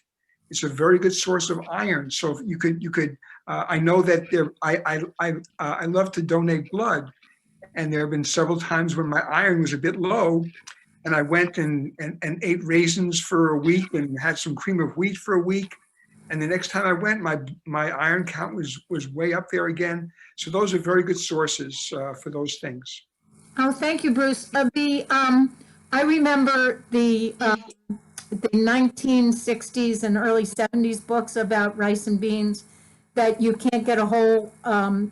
It's a very good source of iron. So if you could I know that I love to donate blood, and there have been several times when my iron was a bit low, and I went and ate raisins for a week and had some cream of wheat for a week. And the next time I went, my iron count was way up there again. So those are very good sources for those things. Oh, thank you, Bruce. I remember the 1960s and early 70s books about rice and beans, that you can't get a whole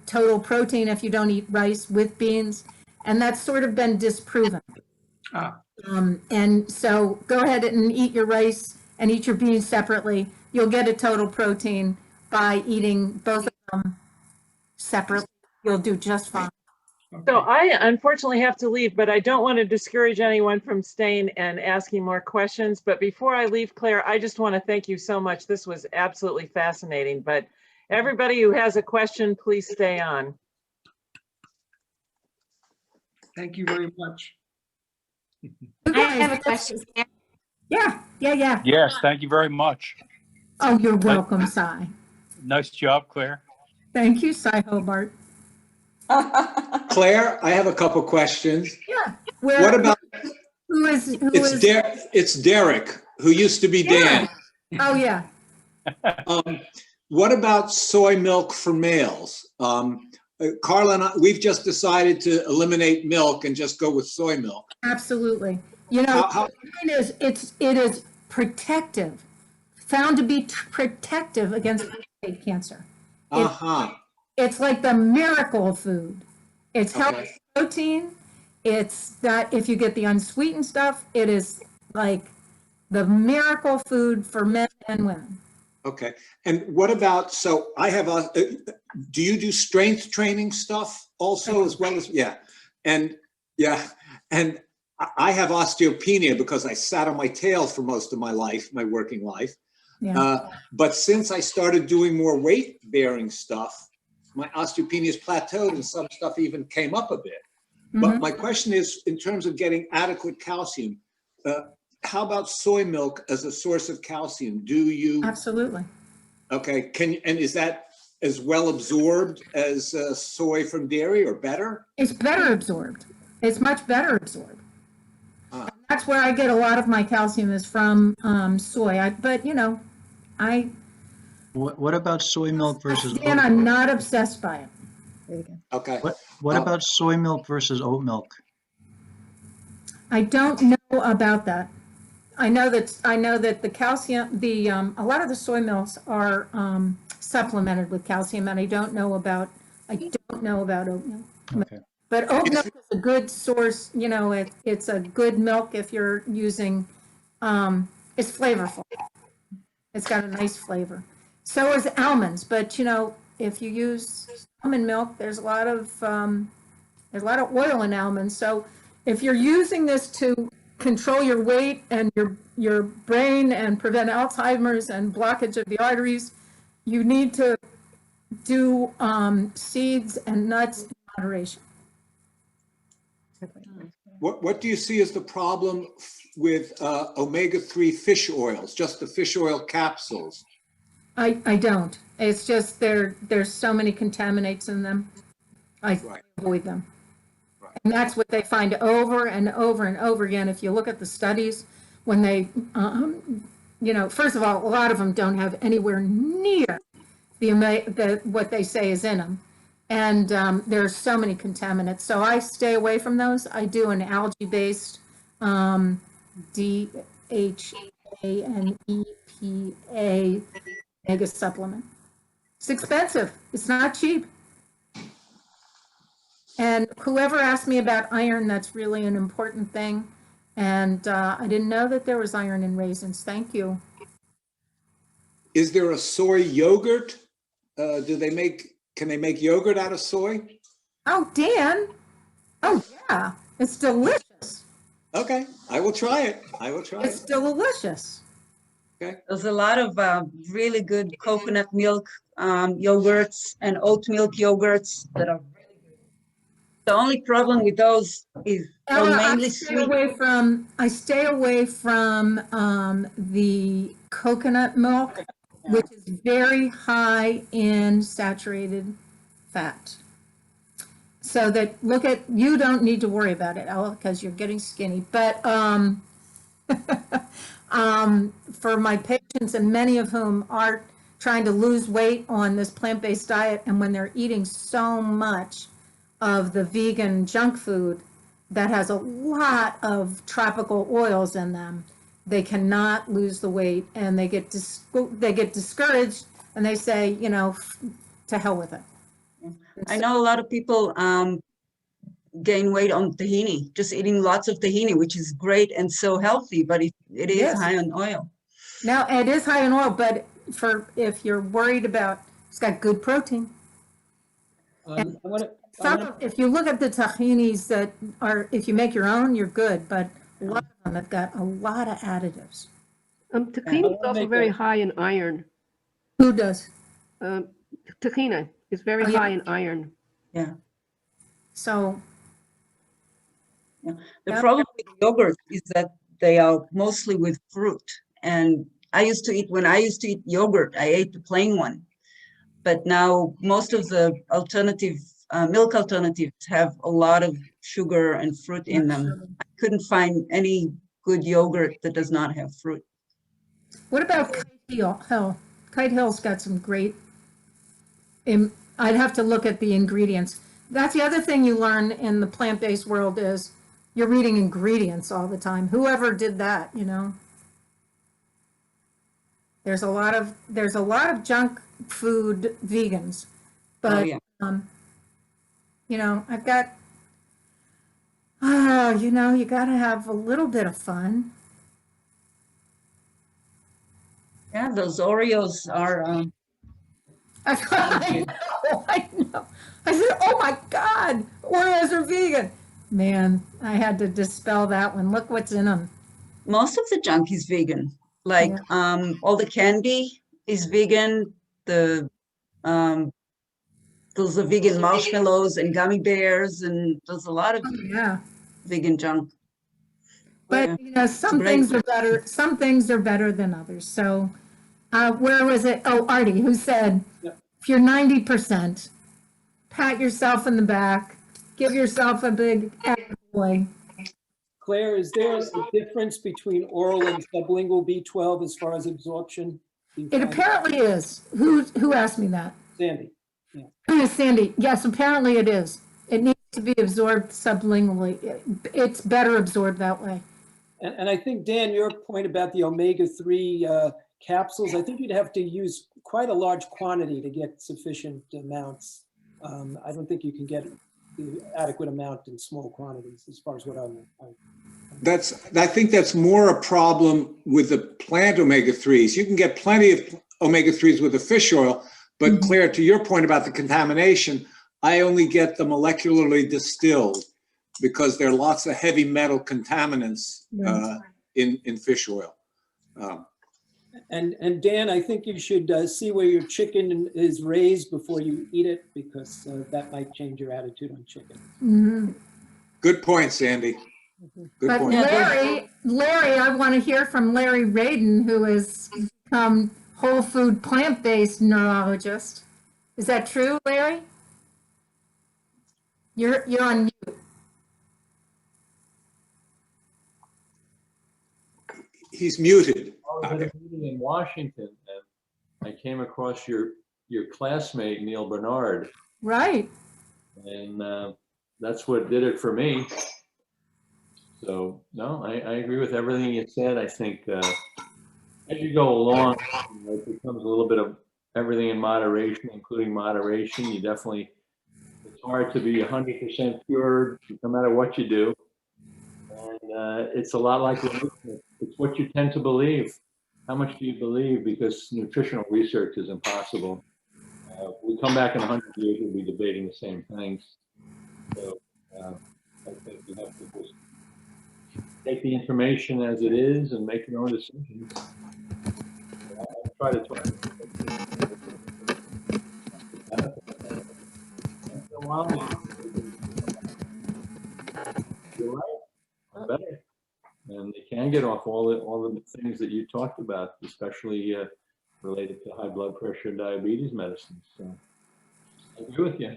total protein if you don't eat rice with beans. And that's sort of been disproven. And so go ahead and eat your rice and eat your beans separately. You'll get a total protein by eating both of them separately. You'll do just fine. So I unfortunately have to leave, but I don't want to discourage anyone from staying and asking more questions. But before I leave, Claire, I just want to thank you so much. This was absolutely fascinating. But everybody who has a question, please stay on. Thank you very much. I have a question. Yeah. Yes, thank you very much. Oh, you're welcome, Cy. Nice job, Claire. Thank you, Cy Hobart. Claire, I have a couple questions. Yeah. What about, it's Derek, who used to be Dan. Oh, yeah. What about soy milk for males? Carla and I, we've just decided to eliminate milk and just go with soy milk. Absolutely. You know, it is protective, found to be protective against prostate cancer. It's like the miracle food. It's healthy protein. It's that if you get the unsweetened stuff, it is like the miracle food for men and women. Okay. And what about, so I have do you do strength training stuff also as well as, and I have osteopenia because I sat on my tail for most of my life, my working life. But since I started doing more weight bearing stuff, my osteopenia is plateaued and some stuff even came up a bit. But my question is, in terms of getting adequate calcium, how about soy milk as a source of calcium? Do you? Absolutely. Okay. And is that as well absorbed as soy from dairy or better? It's better absorbed. It's much better absorbed. That's where I get a lot of my calcium is from soy. But you know, What about soy milk versus? And I'm not obsessed by it. There you go. Okay. What about soy milk versus oat milk? I don't know about that. I know that the calcium, a lot of the soy milks are supplemented with calcium, and I don't know about oat milk. Okay. But oat milk is a good source. You know, it's a good milk if you're using. It's flavorful. It's got a nice flavor. So is almonds, but you know, if you use almond milk, there's a lot of oil in almonds. So if you're using this to control your weight and your brain and prevent Alzheimer's and blockage of the arteries, you need to do seeds and nuts in moderation. What do you see as the problem with omega-3 fish oils, just the fish oil capsules? I don't. It's just there's so many contaminants in them. I avoid them. And that's what they find over and over and over again. If you look at the studies, when they, you know, first of all, a lot of them don't have anywhere near what they say is in them. And there's so many contaminants. So I stay away from those. I do an algae-based DHA and EPA mega supplement. It's expensive. It's not cheap. And whoever asked me about iron, that's really an important thing. And I didn't know that there was iron in raisins. Thank you. Is there a soy yogurt? Can they make yogurt out of soy? Oh, Dan. Oh, yeah. It's delicious. Okay. I will try it. It's delicious. Okay. There's a lot of really good coconut milk yogurts and oat milk yogurts that are really good. The only problem with those is they're mainly sweet. I stay away from the coconut milk which is very high in saturated fat. So that, look at, you don't need to worry about it, Ella, because you're getting skinny. But for my patients, and many of whom are trying to lose weight on this plant-based diet, and when they're eating so much of the vegan junk food that has a lot of tropical oils in them, they cannot lose the weight, and they get discouraged, and they say, you know, to hell with it. I know a lot of people gain weight on tahini, just eating lots of tahini, which is great and so healthy, but it is Yes. high on oil. Now, it is high in oil, but if you're worried about, it's got good protein. If you look at the tahinis that are, if you make your own, you're good, but a lot of them have got a lot of additives. Tahini is also very high in iron. Who does? Tahini is very high in iron. Yeah. So. The problem with yogurt is that they are mostly with fruit. And when I used to eat yogurt, I ate the plain one. But now most of the alternative milk alternatives have a lot of sugar and fruit in them. I couldn't find any good yogurt that does not have fruit. What about Kite Hill? Kite Hill's got some great, I'd have to look at the ingredients. That's the other thing you learn in the plant-based world is you're reading ingredients all the time. Whoever did that, you know? There's a lot of junk food vegans, but you know, I've got, you know, you got to have a little bit of fun. Yeah, those Oreos are. I know. I said, oh my God, Oreos are vegan. Man, I had to dispel that one. Look what's in them. Most of the junk is vegan. Like all the candy is vegan. The those are vegan marshmallows and gummy bears, and there's a lot of vegan junk. But you know, some things are better. Some things are better than others. So, where was it? Oh, Artie, who said, if you're 90%, pat yourself in the back, give yourself a big boy. Claire, is there a difference between oral and sublingual B12 as far as absorption? It apparently is. Who asked me that? Sandy. Sandy, yes, apparently it is. It needs to be absorbed sublingually. It's better absorbed that way. And I think, Dan, your point about the omega-3 capsules, I think you'd have to use quite a large quantity to get sufficient amounts. I don't think you can get the adequate amount in small quantities as far as what I think that's more a problem with the plant omega-3s. You can get plenty of omega-3s with the fish oil, but Claire, to your point about the contamination, I only get the molecularly distilled because there are lots of heavy metal contaminants in fish oil. And Dan, I think you should see where your chicken is raised before you eat it, because that might change your attitude on chicken. Good point, Sandy. Good point. Larry, I want to hear from Larry Radin, who has become whole food plant-based neurologist. Is that true, Larry? You're on mute. He's muted. I was at a meeting in Washington, and I came across your classmate, Neil Bernard. Right. And that's what did it for me. So, no, I agree with everything you said. I think as you go along, it becomes a little bit of everything in moderation, including moderation. You definitely, it's hard to be 100% pure no matter what you do. And it's a lot like it's what you tend to believe. How much do you believe? Because nutritional research is impossible. We come back in 100 years, we'll be debating the same things. So I think you have to just take the information as it is and make your own decisions. I try to talk. You're right. Better. And they can get off all the things that you talked about, especially related to high blood pressure and diabetes medicines. So I agree with you.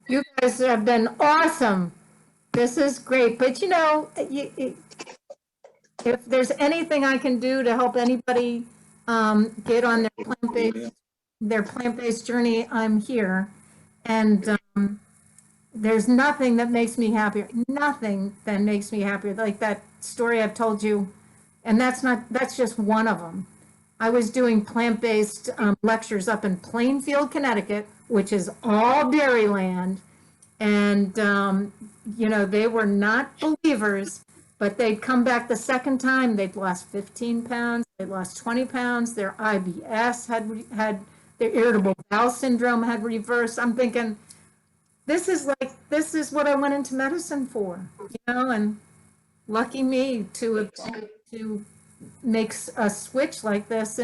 You guys have been awesome. This is great. But you know, if there's anything I can do to help anybody get on their plant-based journey, I'm here. And there's nothing that makes me happier. Nothing that makes me happier. Like that story I've told you, and that's just one of them. I was doing plant-based lectures up in Plainfield, Connecticut, which is all dairyland. And, you know, they were not believers, but they'd come back the second time. They'd lost 15 pounds. They'd lost 20 pounds. Their IBS had their irritable bowel syndrome had reversed. I'm thinking, this is what I went into medicine for, you know, and lucky me to make a switch like this.